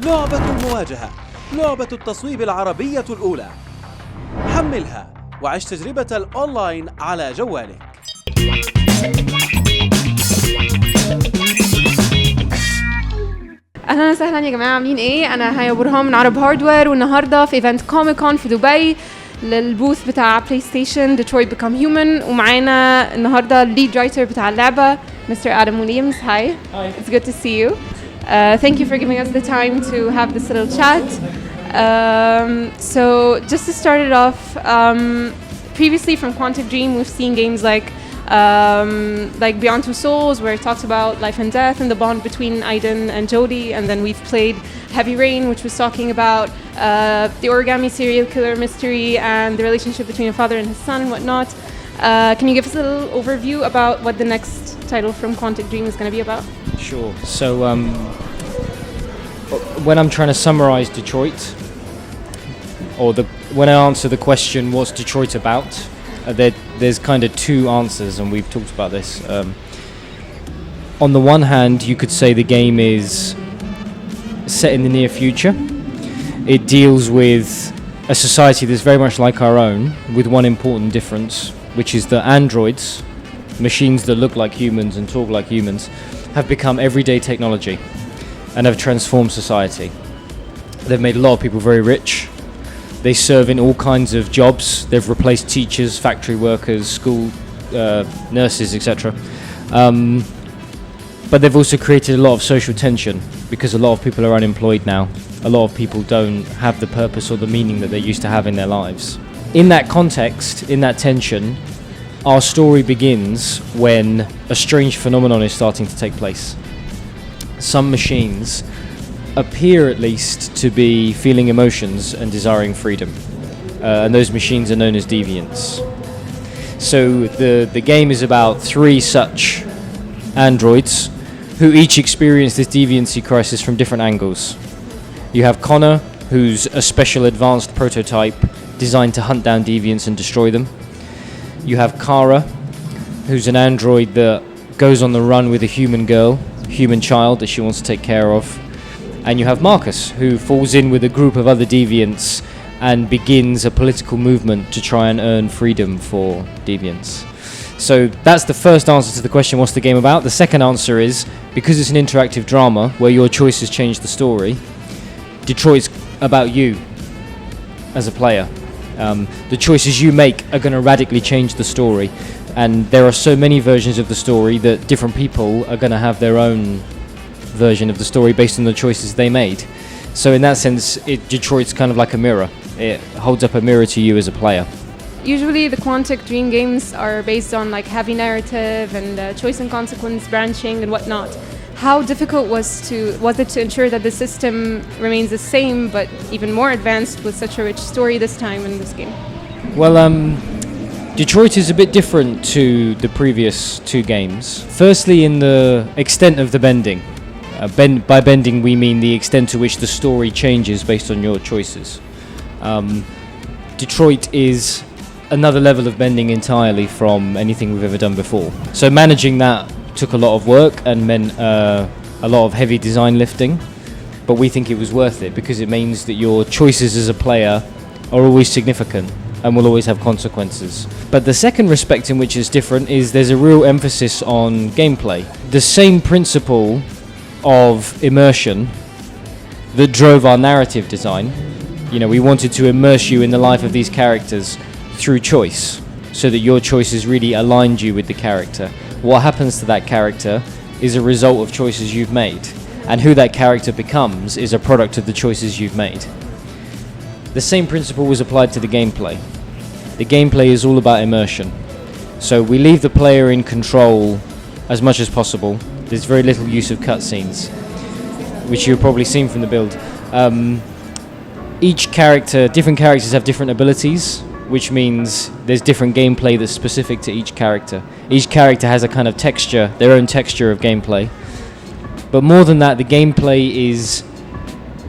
لعبة المواجهة، لعبة التصويب العربية الأولى. حملها وعش تجربة الأونلاين على جوالك. اهلا وسهلا يا جماعه، عاملين ايه؟ انا هيا برهام من عرب هاردوير، والنهارده في ايفنت كوميكون في دبي للبوث بتاع بلاي ستيشن ديترويت بيكام هيومن، ومعانا النهارده الليد رايتر بتاع اللعبه مستر ادم ويليامز. Hi. It's good to see you. Thank you for giving us the time to have this little chat. So just to start it off, previously from Quantic Dream we've seen games like Beyond Two Souls, where it talks about life and death and the bond between Aiden and Jodie, and then we've played Heavy Rain, which was talking about the origami serial killer mystery and the relationship between a father and his son and whatnot. Can you give us a little overview about what the next title from Quantic Dream is going to be about? Sure. So when I'm trying to summarize Detroit, or when I answer the question, what's Detroit about? There's kind of two answers, and we've talked about this. On the one hand, you could say the game is set in the near future. It deals with a society that's very much like our own, with one important difference, which is that androids, machines that look like humans and talk like humans, have become everyday technology and have transformed society. They've made a lot of people very rich. They serve in all kinds of jobs. They've replaced teachers, factory workers, school nurses, etc. But they've also created a lot of social tension because a lot of people are unemployed now. A lot of people don't have the purpose or the meaning that they used to have in their lives. In that context, in that tension, our story begins when a strange phenomenon is starting to take place. Some machines appear at least to be feeling emotions and desiring freedom, and those machines are known as deviants. So the game is about three such androids who each experience this deviancy crisis from different angles. You have Connor, who's a special advanced prototype designed to hunt down deviants and destroy them. You have Kara, who's an android that goes on the run with a human child that she wants to take care of. And you have Marcus, who falls in with a group of other deviants and begins a political movement to try and earn freedom for deviants. So that's the first answer to the question, what's the game about? The second answer is, because it's an interactive drama where your choices change the story, Detroit's about you as a player. The choices you make are going to radically change the story, and there are so many versions of the story that different people are going to have their own version of the story based on the choices they made. So in that sense, Detroit's kind of like a mirror. It holds up a mirror to you as a player. Usually the Quantic Dream games are based on like heavy narrative and choice and consequence branching and whatnot. How difficult was it to ensure that the system remains the same but even more advanced with such a rich story this time in this game? Well, Detroit is a bit different to the previous two games. Firstly, in the extent of the bending. By bending we mean the extent to which the story changes based on your choices. Detroit is another level of bending entirely from anything we've ever done before. So managing that took a lot of work and meant a lot of heavy design lifting, but we think it was worth it because it means that your choices as a player are always significant and will always have consequences. But the second respect in which it's different is there's a real emphasis on gameplay. The same principle of immersion that drove our narrative design. You know, we wanted to immerse you in the life of these characters through choice, so that your choices really aligned you with the character. What happens to that character is a result of choices you've made, and who that character becomes is a product of the choices you've made. The same principle was applied to the gameplay. The gameplay is all about immersion. So we leave the player in control as much as possible. There's very little use of cutscenes, which you've probably seen from the build. Different characters have different abilities, which means there's different gameplay that's specific to each character. Each character has a kind of texture, their own texture of gameplay. But more than that, the gameplay is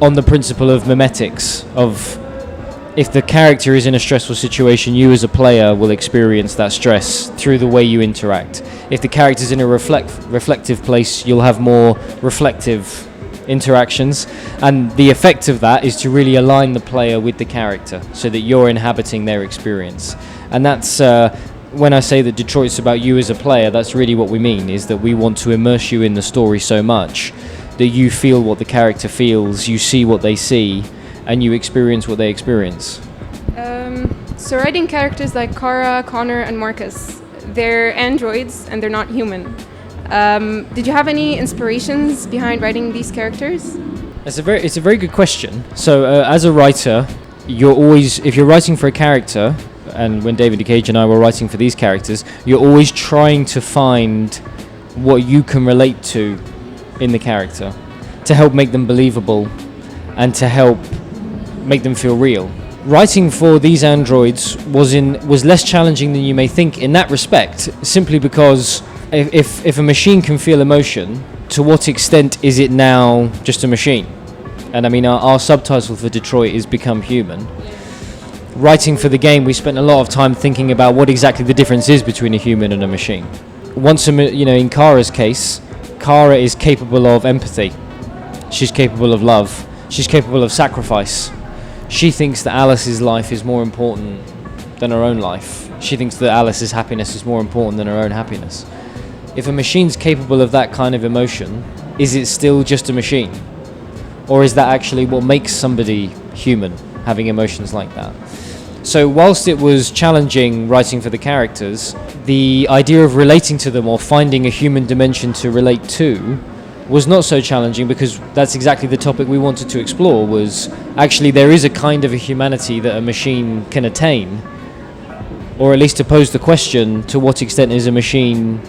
on the principle of memetics, of if the character is in a stressful situation, you as a player will experience that stress through the way you interact. If the character's in a reflective place, you'll have more reflective interactions, and the effect of that is to really align the player with the character so that you're inhabiting their experience. And that's when I say that Detroit's about you as a player, that's really what we mean, is that we want to immerse you in the story so much that you feel what the character feels, you see what they see, and you experience what they experience. So writing characters like Kara, Connor, and Marcus, they're androids and they're not human. Did you have any inspirations behind writing these characters? It's a very good question. So as a writer, you're always, if you're writing for a character, and when David Cage and I were writing for these characters, you're always trying to find what you can relate to in the character to help make them believable and to help make them feel real. Writing for these androids was less challenging than you may think in that respect, simply because if a machine can feel emotion, to what extent is it now just a machine? And I mean, our subtitle for Detroit is Become Human. Writing for the game, we spent a lot of time thinking about what exactly the difference is between a human and a machine. In Kara's case, Kara is capable of empathy. She's capable of love. She's capable of sacrifice. She thinks that Alice's life is more important than her own life. She thinks that Alice's happiness is more important than her own happiness. If a machine's capable of that kind of emotion, is it still just a machine? Or is that actually what makes somebody human, having emotions like that? So whilst it was challenging writing for the characters, the idea of relating to them or finding a human dimension to relate to was not so challenging, because that's exactly the topic we wanted to explore, was actually there is a kind of a humanity that a machine can attain, or at least to pose the question, to what extent is a machine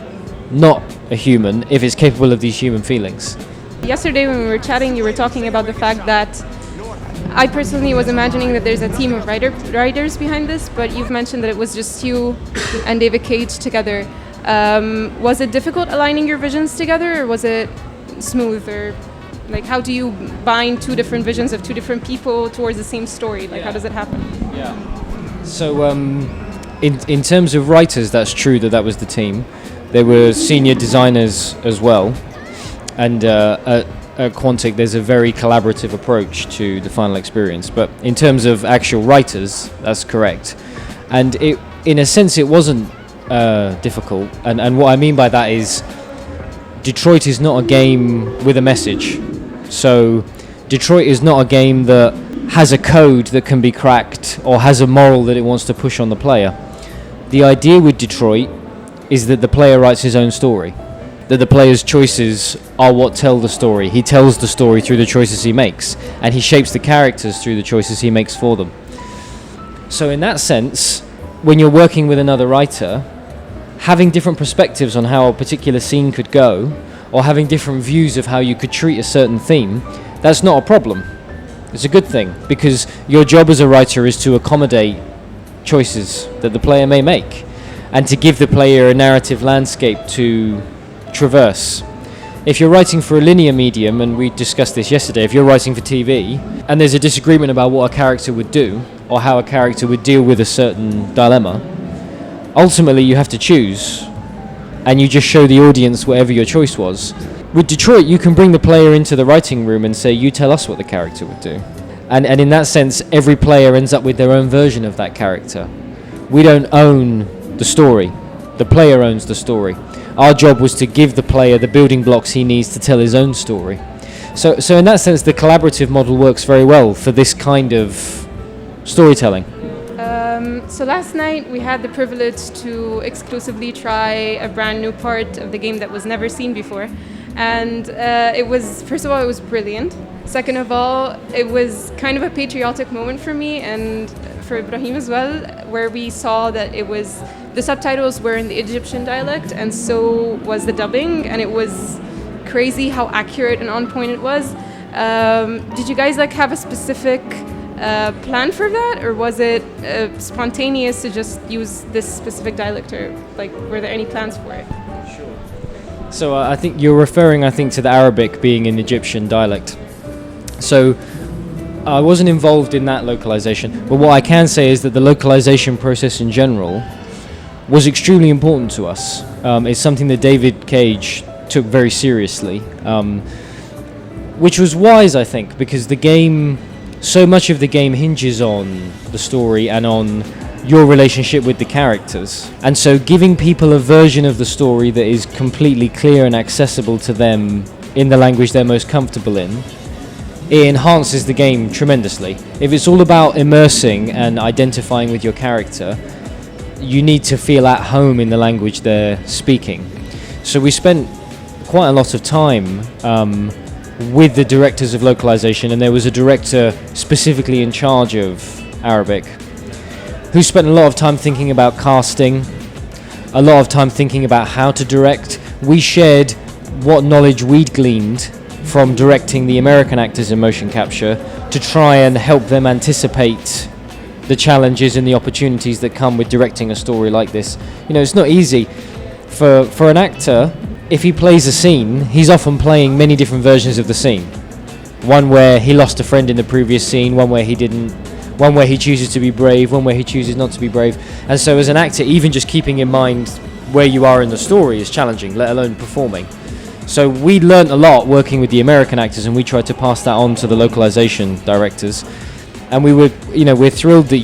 not a human if it's capable of these human feelings? Yesterday when we were chatting, you were talking about the fact that I personally was imagining that there's a team of writers behind this, but you've mentioned that it was just you and David Cage together. Was it difficult aligning your visions together, or was it smooth? Or like, how do you bind two different visions of two different people towards the same story? Like, how does it happen? Yeah. So in terms of writers, that's true that was the team. There were senior designers as well, and at Quantic there's a very collaborative approach to the final experience. But in terms of actual writers, that's correct. And it, in a sense, it wasn't difficult. And what I mean by that is, Detroit is not a game with a message. So Detroit is not a game that has a code that can be cracked or has a moral that it wants to push on the player. The idea with Detroit is that the player writes his own story, that the player's choices are what tell the story. He tells the story through the choices he makes, and he shapes the characters through the choices he makes for them. So in that sense, when you're working with another writer, having different perspectives on how a particular scene could go, or having different views of how you could treat a certain theme, that's not a problem. It's a good thing, because your job as a writer is to accommodate choices that the player may make, and to give the player a narrative landscape to traverse. If you're writing for a linear medium, and we discussed this yesterday, if you're writing for TV, and there's a disagreement about what a character would do, or how a character would deal with a certain dilemma, ultimately you have to choose, and you just show the audience whatever your choice was. With Detroit, you can bring the player into the writing room and say, you tell us what the character would do. And in that sense, every player ends up with their own version of that character. We don't own the story. The player owns the story. Our job was to give the player the building blocks he needs to tell his own story. So in that sense, the collaborative model works very well for this kind of storytelling. So last night we had the privilege to exclusively try a brand new part of the game that was never seen before. And it was, first of all, it was brilliant. Second of all, it was kind of a patriotic moment for me and for Ibrahim as well, where we saw that it was, the subtitles were in the Egyptian dialect, and so was the dubbing, and it was crazy how accurate and on point it was. Did you guys have a specific plan for that, or was it spontaneous to just use this specific dialect, or were there any plans for it? Sure. So I think you're referring, to the Arabic being an Egyptian dialect. So I wasn't involved in that localization, but what I can say is that the localization process in general was extremely important to us. It's something that David Cage took very seriously. which was wise, I think, because the game, so much of the game hinges on the story and on your relationship with the characters. And so giving people a version of the story that is completely clear and accessible to them in the language they're most comfortable in, it enhances the game tremendously. If it's all about immersing and identifying with your character, you need to feel at home in the language they're speaking. So we spent quite a lot of time with the directors of localization, and there was a director specifically in charge of Arabic who spent a lot of time thinking about casting, a lot of time thinking about how to direct. We shared what knowledge we'd gleaned from directing the American actors in motion capture to try and help them anticipate the challenges and the opportunities that come with directing a story like this. You know, it's not easy for an actor. If he plays a scene, he's often playing many different versions of the scene. One where he lost a friend in the previous scene, one where he didn't, one where he chooses to be brave, one where he chooses not to be brave. And so as an actor, even just keeping in mind where you are in the story is challenging, let alone performing. So we learnt a lot working with the American actors, and we tried to pass that on to the localization directors. And we're thrilled that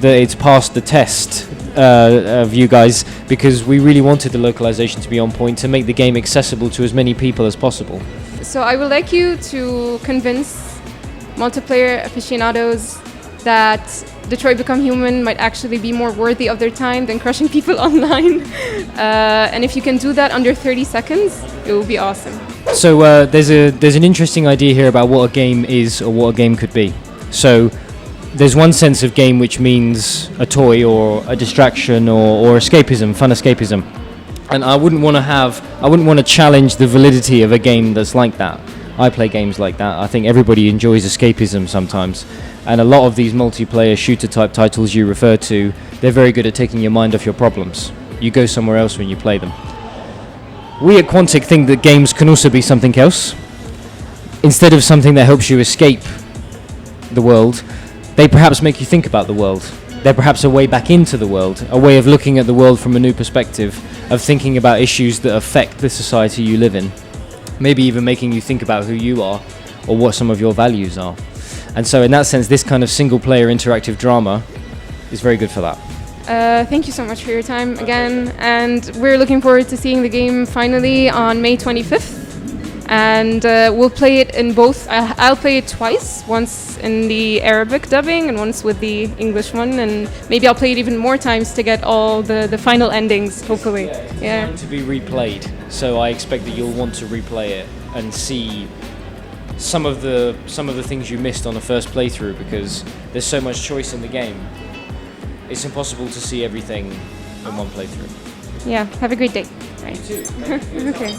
it's passed the test of you guys, because we really wanted the localization to be on point to make the game accessible to as many people as possible. So I would like you to convince multiplayer aficionados that Detroit Become Human might actually be more worthy of their time than crushing people online. And if you can do that under 30 seconds, it will be awesome. So there's an interesting idea here about what a game is or what a game could be. So there's one sense of game which means a toy or a distraction or escapism, fun escapism. And I wouldn't want to challenge the validity of a game that's like that. I play games like that. I think everybody enjoys escapism sometimes. And a lot of these multiplayer shooter type titles you refer to, they're very good at taking your mind off your problems. You go somewhere else when you play them. We at Quantic think that games can also be something else. Instead of something that helps you escape the world, they perhaps make you think about the world. They're perhaps a way back into the world, a way of looking at the world from a new perspective, of thinking about issues that affect the society you live in. Maybe even making you think about who you are or what some of your values are. And so in that sense, this kind of single-player interactive drama is very good for that. Thank you so much for your time again, and we're looking forward to seeing the game finally on May 25th. And we'll play it in both. I'll play it twice, once in the Arabic dubbing and once with the English one, and maybe I'll play it even more times to get all the final endings, hopefully. Yeah. It's going to be replayed, so I expect that you'll want to replay it and see some of the things you missed on the first playthrough, because there's so much choice in the game. It's impossible to see everything in one playthrough. Yeah, have a great day. Right. You too. Okay.